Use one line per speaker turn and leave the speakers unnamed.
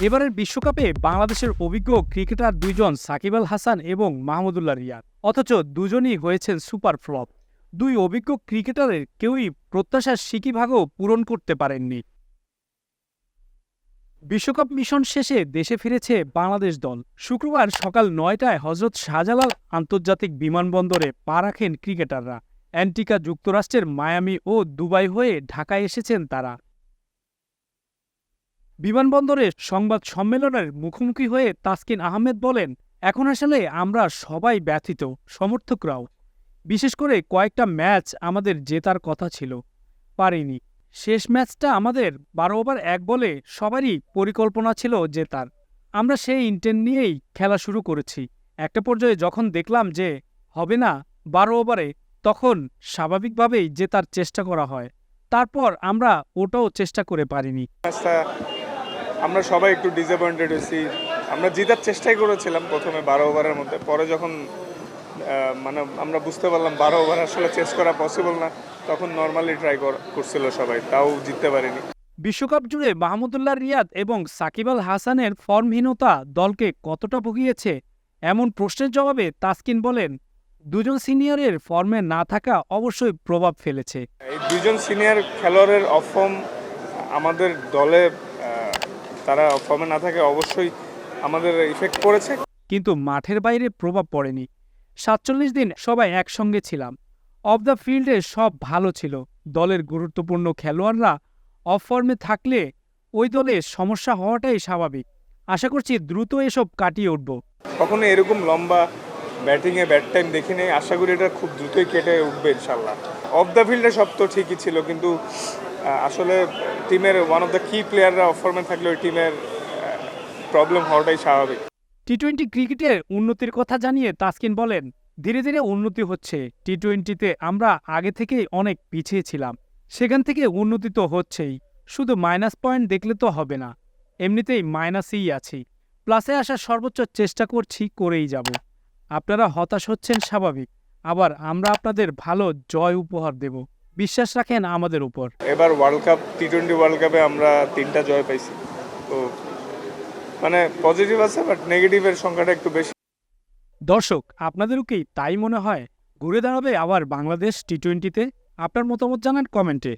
এবারের বিশ্বকাপে বাংলাদেশের অভিজ্ঞ ক্রিকেটার দুইজন সাকিব আল হাসান এবং মাহমুদুল্লাহ রিয়াদ, অথচ দুজনই হয়েছেন সুপার ফ্লপ। দুই অভিজ্ঞ ক্রিকেটারের কেউই প্রত্যাশার সিকিভাগও পূরণ করতে পারেননি। বিশ্বকাপ মিশন শেষে দেশে ফিরেছে বাংলাদেশ দল। শুক্রবার সকাল ৯টায় হজরত শাহজালাল আন্তর্জাতিক বিমানবন্দরে পা রাখেন ক্রিকেটাররা। অ্যান্টিকা যুক্তরাষ্ট্রের মায়ামি ও দুবাই হয়ে ঢাকায় এসেছেন তারা। বিমানবন্দরে সংবাদ সম্মেলনের মুখোমুখি হয়ে তাসকিন আহমেদ বলেন, এখন আসলে আমরা সবাই ব্যথিত, সমর্থকরাও। বিশেষ করে কয়েকটা ম্যাচ আমাদের জেতার কথা ছিল, পারিনি। শেষ ম্যাচটা আমাদের ১২ ওভার ১ বলে সবারই পরিকল্পনা ছিল জেতার। আমরা সেই ইন্টেন্ট নিয়েই খেলা শুরু করেছি। একটা পর্যায়ে যখন দেখলাম যে হবে না ১২ ওভারে, তখন স্বাভাবিকভাবেই জেতার চেষ্টা করা হয়। তারপর আমরা ওটাও চেষ্টা করে পারিনি।
আমরা সবাই একটু ডিসঅ্যাপয়েন্টেড হয়েছি। আমরা জেতার চেষ্টাই করেছিলাম প্রথমে ১২ ওভারের মধ্যে, পরে যখন মানে আমরা বুঝতে পারলাম ১২ ওভার আসলে চেস করা পসিবল না, তখন নর্মালি ট্রাই করছিল সবাই, তাও জিততে পারিনি।
বিশ্বকাপ জুড়ে মাহমুদুল্লাহ রিয়াদ এবং সাকিব আল হাসানের ফর্মহীনতা দলকে কতটা ভুগিয়েছে, এমন প্রশ্নের জবাবে তাসকিন বলেন, দুজন সিনিয়রের ফর্মে না থাকা অবশ্যই প্রভাব ফেলেছে।
এই দুজন সিনিয়র খেলোয়াড়ের অফ ফর্ম আমাদের দলে, তারা ফর্মে না থাকে অবশ্যই আমাদের ইফেক্ট করেছে।
কিন্তু মাঠের বাইরে প্রভাব পড়েনি। ৪৭ দিন সবাই একসঙ্গে ছিলাম। অফ দ্য ফিল্ডে সব ভালো ছিল। দলের গুরুত্বপূর্ণ খেলোয়াড়রা অফ ফর্মে থাকলে ওই দলে সমস্যা হওয়াটাই স্বাভাবিক। আশা করছি দ্রুত এসব কাটিয়ে উঠব।
কখনো এরকম লম্বা ব্যাটিংয়ে ব্যাট টাইম দেখিনি, আশা করি এটা খুব দ্রুতই কেটে উঠবে ইনশাল্লাহ। অফ দ্য ফিল্ডে সব তো ঠিকই ছিল, কিন্তু আসলে টিমের ওয়ান অফ দ্য কি প্লেয়াররা অফ ফর্মে থাকলে ওই টিমের প্রবলেম হওয়াটাই স্বাভাবিক।
টি-টোয়েন্টি ক্রিকেটের উন্নতির কথা জানিয়ে তাসকিন বলেন, ধীরে ধীরে উন্নতি হচ্ছে। টি-টোয়েন্টিতে আমরা আগে থেকেই অনেক পিছিয়ে ছিলাম, সেখান থেকে উন্নতি তো হচ্ছেই। শুধু মাইনাস পয়েন্ট দেখলে তো হবে না, এমনিতেই মাইনাসেই আছি। প্লাসে আসার সর্বোচ্চ চেষ্টা করছি, করেই যাব। আপনারা হতাশ হচ্ছেন স্বাভাবিক, আবার আমরা আপনাদের ভালো জয় উপহার দেব। বিশ্বাস রাখেন আমাদের উপর।
এবার ওয়ার্ল্ড কাপ, টি-20 ওয়ার্ল্ড কাপে আমরা 3টা জয় পাইছি, তো মানে পজিটিভ আছে, বাট নেগেটিভের সংখ্যাটা একটু বেশি।
দর্শক, আপনাদেরও কি তাই মনে হয়? ঘুরে দাঁড়াবে আবার বাংলাদেশ টি-টোয়েন্টিতে? আপনার মতামত জানান কমেন্টে।